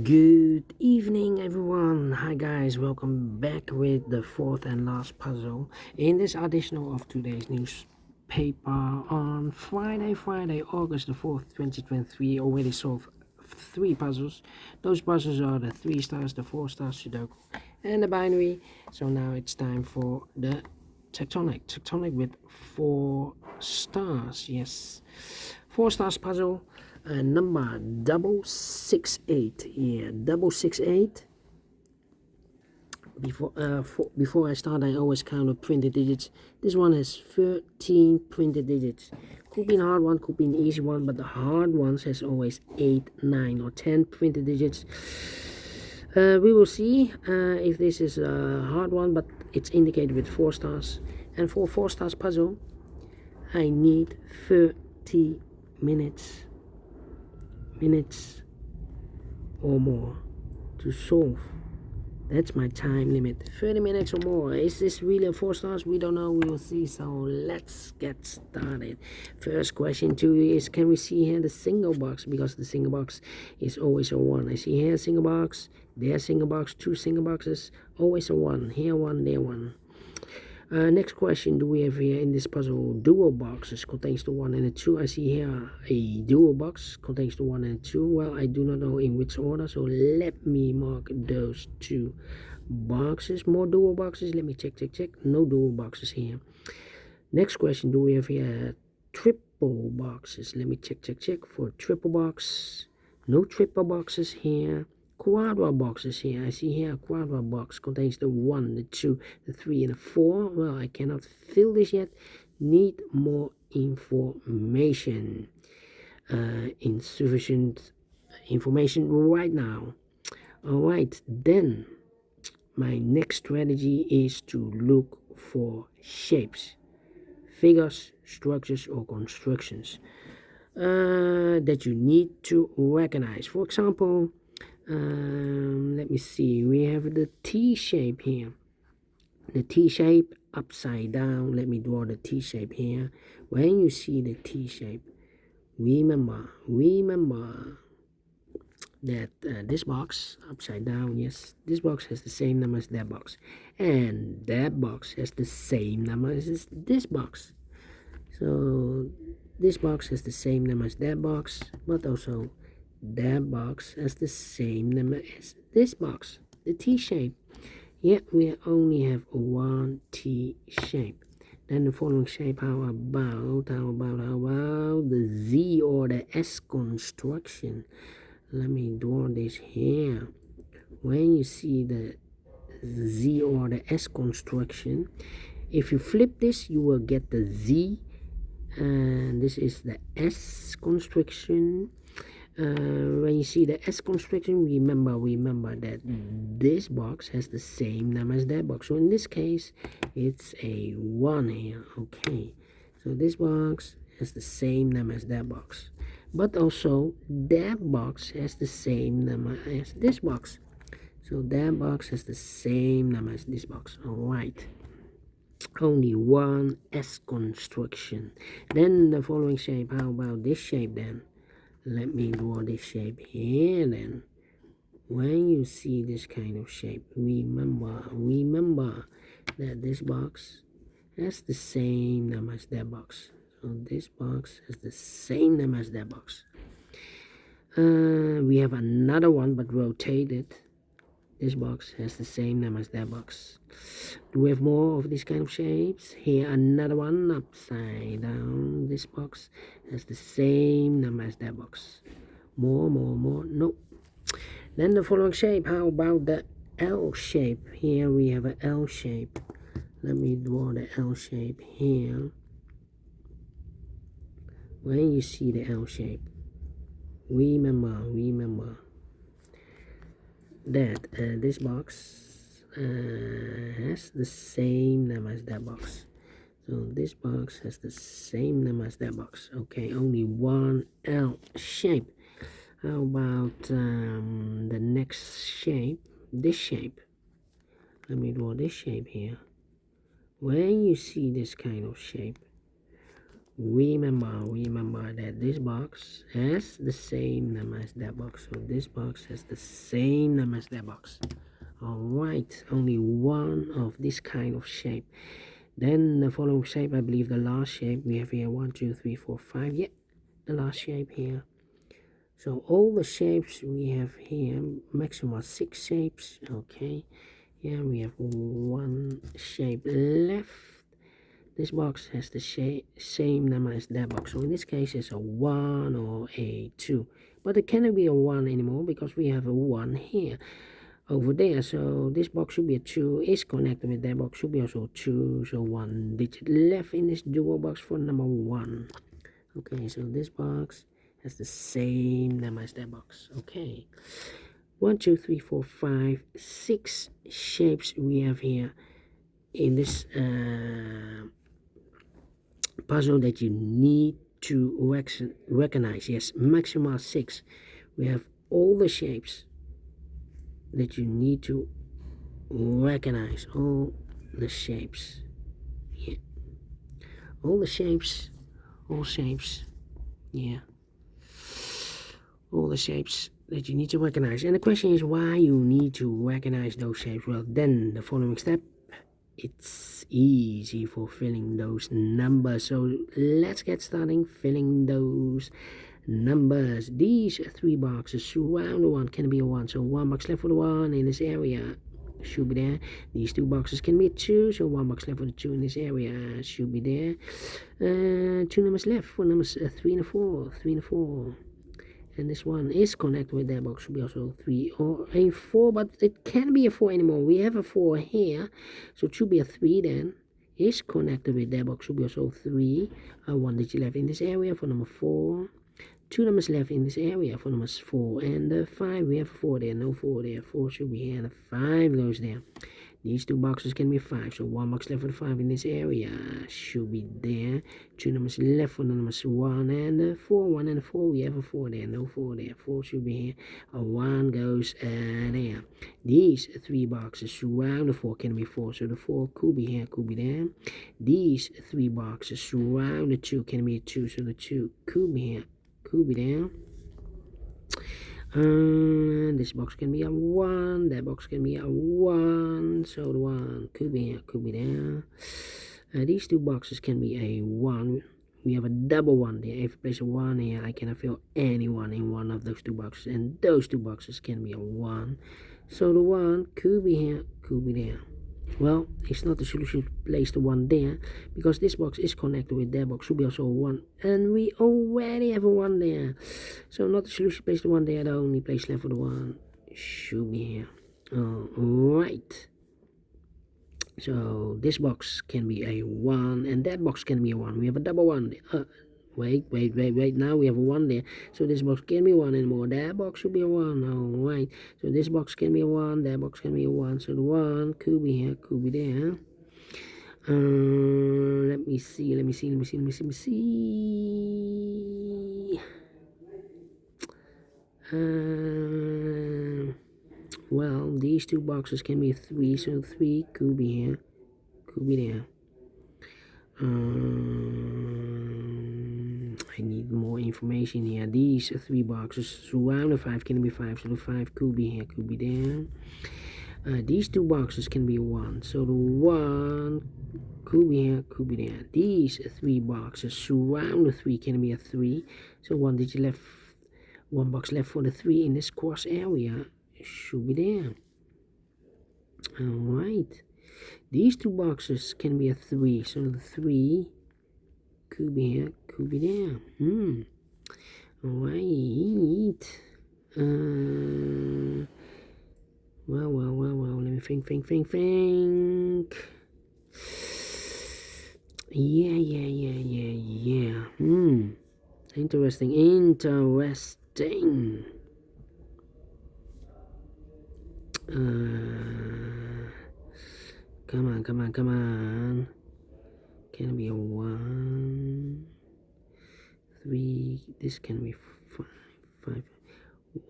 Good evening, everyone. Hi, guys. Welcome back with the fourth and last puzzle in this edition of today's newspaper on Friday, August the 4th, 2023. Already solved three puzzles. Those puzzles are the 3 stars, the 4 stars Sudoku, and the binary. So now it's time for the Tectonic with 4 stars. Yes, 4 stars puzzle. Number 668. Yeah, 668. Before I start, I always count the printed digits. This one has 13 printed digits. Could be a hard one, could be an easy one, but the hard ones has always 8, 9, or 10 printed digits. We will see if this is a hard one, but it's indicated with 4 stars. And for 4 stars puzzle, I need 30 minutes or more to solve. That's my time limit, 30 minutes or more. Is this really a 4 stars? We don't know, we will see. So let's get started. First question to you is, can we see here the single box? Because the single box is always a 1. I see here a single box, there a single box, 2 single boxes, always a 1. Here 1, there 1. Next question, do we have here in this puzzle dual boxes contains the 1 and the 2? I see here a dual box contains the 1 and 2. Well, I do not know in which order, so let me mark those 2 boxes. More dual boxes, let me check. No dual boxes here. Next question, do we have here triple boxes? Let me check for triple box. No triple boxes here. Quadra boxes here. I see here a quadra box contains the 1, the 2, the 3, and the 4. Well, I cannot fill this yet. Need more information. Insufficient information right now. Alright, then my next strategy is to look for shapes, figures, structures, or constructions that you need to recognize. For example, let me see, we have the T shape here. The T shape upside down. Let me draw the T shape here. When you see the T shape, remember that this box upside down, yes, this box has the same number as that box, and that box has the same number as this box. So this box has the same number as that box, but also that box has the same number as this box, the T shape. Yet we only have one T shape. Then the following shape, how about the Z or the S construction? Let me draw this here. When you see the Z or the S construction, if you flip this, you will get the Z, and this is the S construction. When you see the S construction, remember that this box has the same number as that box. So in this case, it's a 1 here. Okay, so this box has the same number as that box, but also that box has the same number as this box. So that box has the same number as this box. All right. Only one S construction. Then the following shape, how about this shape then? Let me draw this shape here then. When you see this kind of shape, remember that this box has the same number as that box. So this box has the same number as that box. We have another one but rotated. This box has the same number as that box. Do we have more of these kind of shapes? Here another one upside down. This box has the same number as that box. More. No. Then the following shape. How about the L shape? Here we have an L shape. Let me draw the L shape here. When you see the L shape, remember that this box has the same number as that box. So this box has the same number as that box. Okay, only one L shape. How about the next shape? This shape. Let me draw this shape here. When you see this kind of shape, remember that this box has the same number as that box. So this box has the same number as that box. Alright, only one of this kind of shape. Then the following shape, I believe the last shape we have here, 1, 2, 3, 4, 5. Yeah, the last shape here. So all the shapes we have here, maximum 6 shapes. Okay, here we have one shape left. This box has the same number as that box. So in this case, it's a 1 or a 2. But it cannot be a 1 anymore because we have a 1 here over there. So this box should be a 2. Is connected with that box, should be also 2. So 1 digit left in this dual box for number 1. Okay, so this box has the same number as that box. Okay, 1, 2, 3, 4, 5, 6 shapes we have here in this puzzle that you need to recognize. Yes, maximum 6. We have all the shapes that you need to recognize. All the shapes. Yeah, all shapes. Yeah, all the shapes that you need to recognize. And the question is why you need to recognize those shapes. Well, then the following step, it's easy for filling those numbers. So let's get starting filling those numbers. These 3 boxes surround the 1 can be a 1. So 1 box left for the 1 in this area should be there. These 2 boxes can be a 2. So 1 box left for the 2 in this area should be there. 2 numbers left for numbers 3 and 4. 3 and 4. And this one is connected with that box, should be also 3 or a 4, but it can't be a 4 anymore. We have a 4 here, so it should be a 3 then. Is connected with that box, should be also 3. 1 digit left in this area for number 4. 2 numbers left in this area for numbers 4. And 5, we have a 4 there, no 4 there. 4 should be here, and 5 goes there. These 2 boxes can be 5, so 1 box left for the 5 in this area should be there. 2 numbers left for the numbers 1 and 4. 1 and 4, we have a 4 there, no 4 there. 4 should be here. A 1 goes there. These 3 boxes surround the 4 can be 4, so the 4 could be here, could be there. These 3 boxes surround the 2 can be a 2, so the 2 could be here, could be there. This box can be a 1, that box can be a 1, so the 1 could be here, could be there. These 2 boxes can be a 1. We have a double 1 there. If I place a 1 here, I cannot fill any 1 in one of those 2 boxes, and those 2 boxes can be a 1. So the 1 could be here, could be there. Well, it's not the solution to place the 1 there, because this box is connected with that box, should be also a 1, and we already have a 1 there. So not the solution to place the 1 there, the only place left for the 1 should be here. Alright. So this box can be a 1, and that box can be a 1. We have a double 1 there. Wait. Now we have a 1 there. So this box can be 1 anymore. That box should be a 1. Alright. So this box can be a 1. That box can be a 1. So the 1 could be here, could be there. Let me see. Well, these 2 boxes can be 3. So 3 could be here, could be there. I need more information here. These 3 boxes surround the 5 can be 5, so the 5 could be here, could be there. These 2 boxes can be 1, so the 1 could be here, could be there. These 3 boxes surround the 3 can be a 3, so 1 digit left, 1 box left for the 3 in this cross area should be there. Alright. These 2 boxes can be a 3, so the 3 could be here, could be there. Alright. Well, let me think. Yeah. Interesting. Come on. Can it be a 1, 3? This can be 5,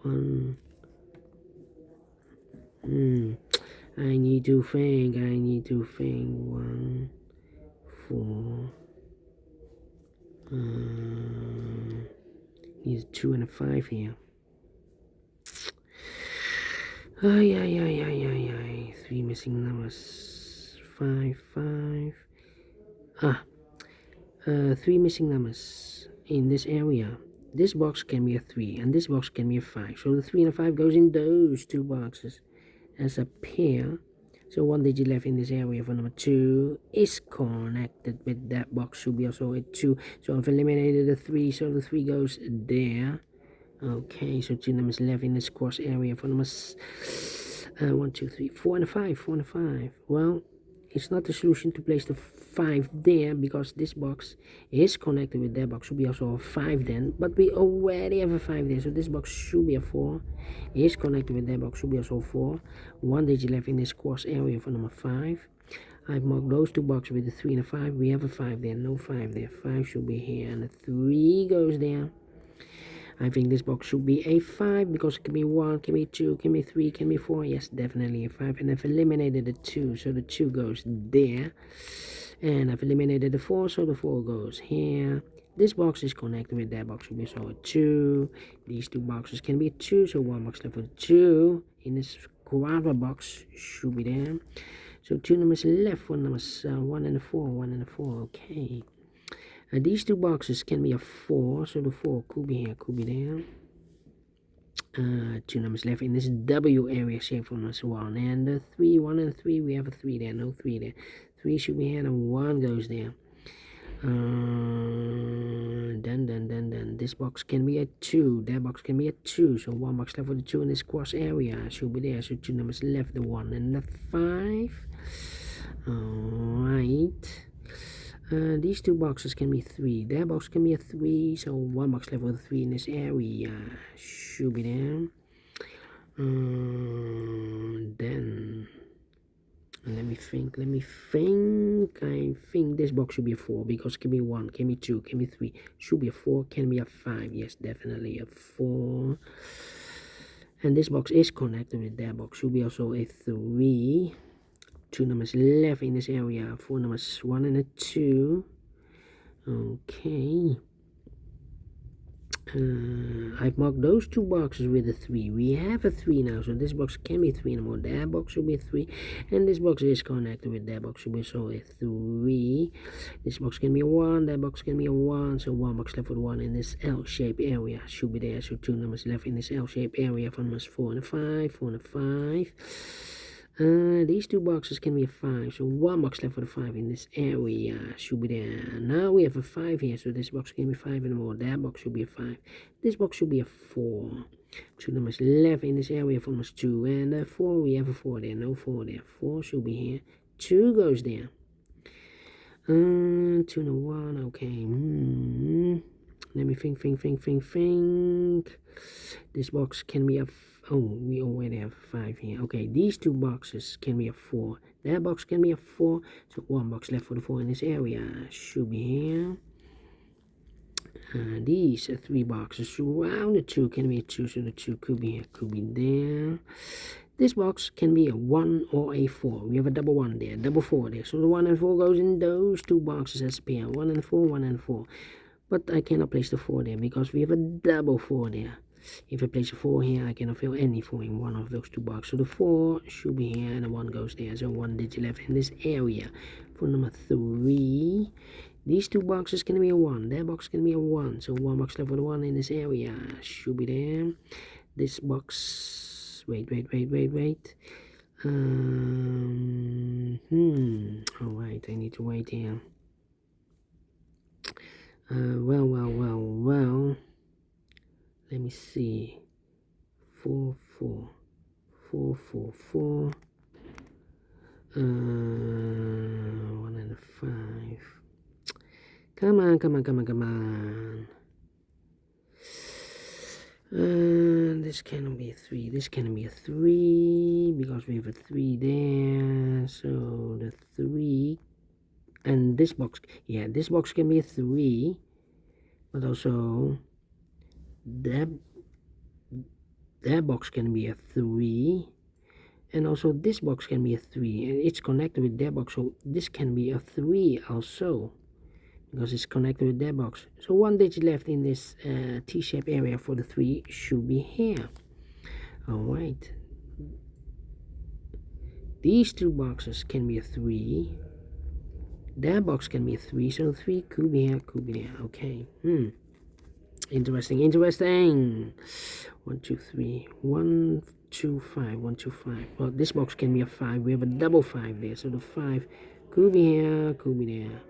1. I need to think. 1, 4. Need a 2 and a 5 here. Ay. 3 missing numbers. 5, 5. 3 missing numbers in this area. This box can be a 3 and this box can be a 5. So the 3 and a 5 goes in those two boxes as a pair. So one digit left in this area for number 2 is connected with that box. Should be also a 2. So I've eliminated the 3, so the 3 goes there. Okay, so 2 numbers left in this cross area for numbers 1, 2, 3, 4 and a 5. 4 and a 5. Well, it's not the solution to place the 5 there because this box is connected with that box. Should be also a 5 then, but we already have a 5 there, so this box should be a 4. Is connected with that box, should be also 4. One digit left in this cross area for number 5. I've marked those two boxes with the 3 and a 5. We have a 5 there, no 5 there. 5 should be here, and the 3 goes there. I think this box should be a 5 because it can be 1, can be 2, can be 3, can be 4. Yes, definitely a 5. And I've eliminated the 2, so the 2 goes there. And I've eliminated the 4, so the 4 goes here. This box is connected with that box, should be so a 2. These two boxes can be a 2, so 1 box left for the 2. In this quadra box should be there. So 2 numbers left for numbers 1 and 4, 1 and 4. Okay. These two boxes can be a 4, so the 4 could be here, could be there. 2 numbers left in this W area shape for numbers 1 and the 3. 1 and 3, we have a 3 there, no 3 there. 3 should be here and 1 goes there. Then this box can be a 2, that box can be a 2, so 1 box left for the 2 in this cross area should be there. So 2 numbers left, the 1 and the 5. Alright. These two boxes can be 3. That box can be a 3, so 1 box left with a 3 in this area should be there. Then let me think. I think this box should be a 4 because it can be 1, can be 2, can be 3. Should be a 4, can be a 5. Yes, definitely a 4. And this box is connected with that box. Should be also a 3. 2 numbers left in this area. 4 numbers 1 and a 2. Okay. I've marked those two boxes with a 3. We have a 3 now, so this box can be 3 anymore. That box should be 3, and this box is connected with that box should be so a 3. This box can be a 1, that box can be a 1, so 1 box left with 1 in this L-shaped area should be there. So 2 numbers left in this L-shaped area for numbers 4 and a 5, 4 and a 5. These two boxes can be a 5, so 1 box left for the 5 in this area should be there. Now we have a 5 here, so this box can be 5 and more. That box should be a 5. This box should be a 4. 2 numbers left in this area for numbers 2 and 4. We have a 4 there, no 4 there. 4 should be here. 2 goes there. 2 and a 1, okay. Let me think. This box can be a we already have 5 here. Okay, these two boxes can be a 4. That box can be a 4, so 1 box left for the 4 in this area should be here. These 3 boxes surround the 2 can be a 2, so the 2 could be here, could be there. This box can be a 1 or a 4. We have a double 1 there, double 4 there, so the 1 and 4 goes in those two boxes as a pair. 1 and 4, 1 and 4. But I cannot place the 4 there because we have a double 4 there. If I place a 4 here, I cannot fill any 4 in one of those two boxes. So the 4 should be here and the 1 goes there. So 1 digit left in this area. For number 3, these two boxes can be a 1. That box can be a 1. So 1 box left for the 1 in this area should be there. This box, wait. Alright, I need to wait here. Well. Let me see. 4, 4. 4, 4, 4. 1 and a 5. Come on. This cannot be a 3. This cannot be a 3 because we have a 3 there. So the 3 and this box, yeah, this box can be a 3, but also that box can be a 3, and also this box can be a 3, and it's connected with that box, so this can be a 3 also. because it's connected with that box. So one digit left in this T-shaped area for the 3 should be here. Alright. These two boxes can be a 3. That box can be a 3, so 3 could be here, could be there. Okay. Interesting. 1, 2, 3. 1, 2, 5. 1, 2, 5. Well, this box can be a 5. We have a double 5 there, so the 5 could be here, could be there.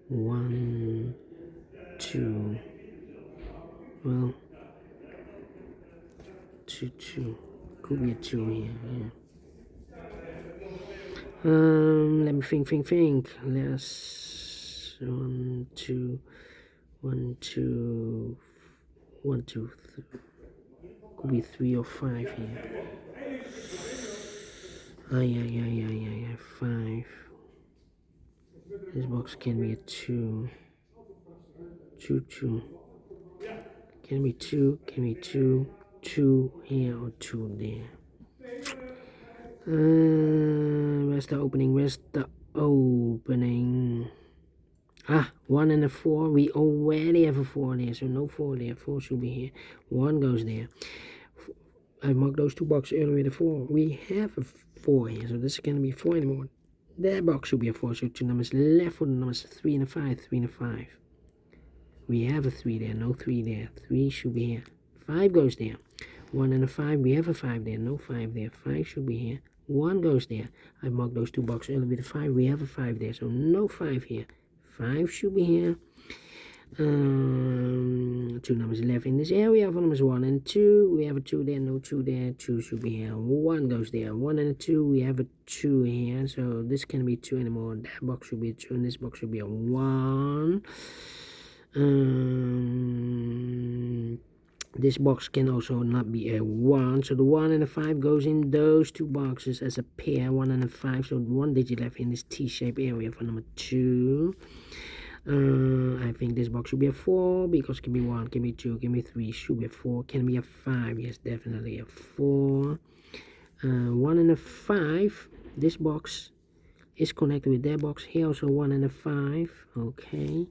1, 2. Well, 2, 2. Could be a 2 here. Yeah. Let me think. Let's 1, 2, 1, 2, 1, 2, 3. Could be 3 or 5 here. Yeah, 5. This box can be a 2. 2, 2. Can be 2, 2 here or 2 there. Where's the opening? 1 and a 4. We already have a 4 there, so no 4 there. 4 should be here. 1 goes there. I marked those 2 boxes earlier with a 4. We have a 4 here, so this is going to be 4 anymore. That box should be a 4, so 2 numbers left for the numbers 3 and a 5. 3 and a 5. We have a 3 there, no 3 there. 3 should be here. 5 goes there. 1 and a 5. We have a 5 there, no 5 there. 5 should be here. 1 goes there. I marked those 2 boxes earlier with a 5. We have a 5 there, so no 5 here. 5 should be here. 2 numbers left in this area for numbers 1 and 2. We have a 2 there, no 2 there. 2 should be here. 1 goes there. 1 and a 2. We have a 2 here, so this can't be 2 anymore. That box should be a 2, and this box should be a 1. This box can also not be a 1, so the 1 and the 5 goes in those 2 boxes as a pair. 1 and a 5, so 1 digit left in this T-shaped area for number 2. I think this box should be a 4, because it can be 1, can be 2, can be 3, should be a 4, can be a 5, yes, definitely a 4. 1 and a 5, this box is connected with that box here, also 1 and a 5, okay.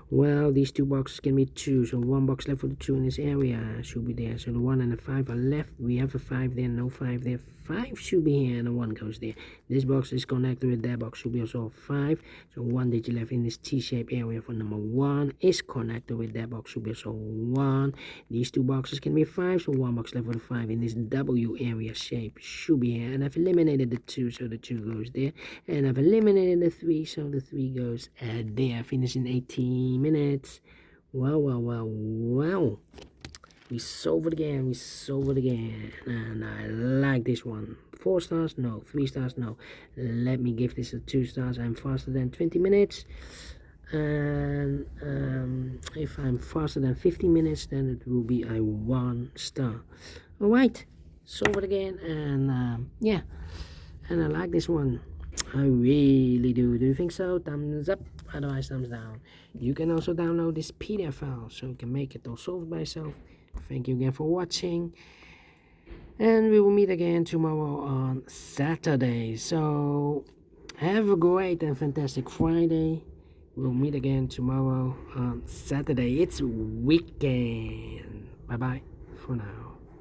Well, these 2 boxes can be 2, so 1 box left for the 2 in this area should be there. So the 1 and the 5 are left. We have a 5 there, no 5 there. 5 should be here, and a 1 goes there. This box is connected with that box, should be also 5. So 1 digit left in this T-shaped area for number 1 is connected with that box, should be also 1. These 2 boxes can be 5, so 1 box left for the 5 in this W area shape should be here. And I've eliminated the 2, so the 2 goes there. And I've eliminated the 3, so the 3 goes there. Finish in 18 minutes. Well. We solved it again. And I like this one. 4 stars? No. 3 stars? No. Let me give this a 2 stars. I'm faster than 20 minutes. And if I'm faster than 50 minutes, then it will be a 1 star. Alright. Solved it again. And yeah. And I like this one. I really do. Do you think so? Thumbs up. Otherwise, thumbs down. You can also download this PDF file so you can make it all solved by yourself. Thank you again for watching. And we will meet again tomorrow on Saturday. So have a great and fantastic Friday. We'll meet again tomorrow on Saturday. It's weekend. Bye-bye for now.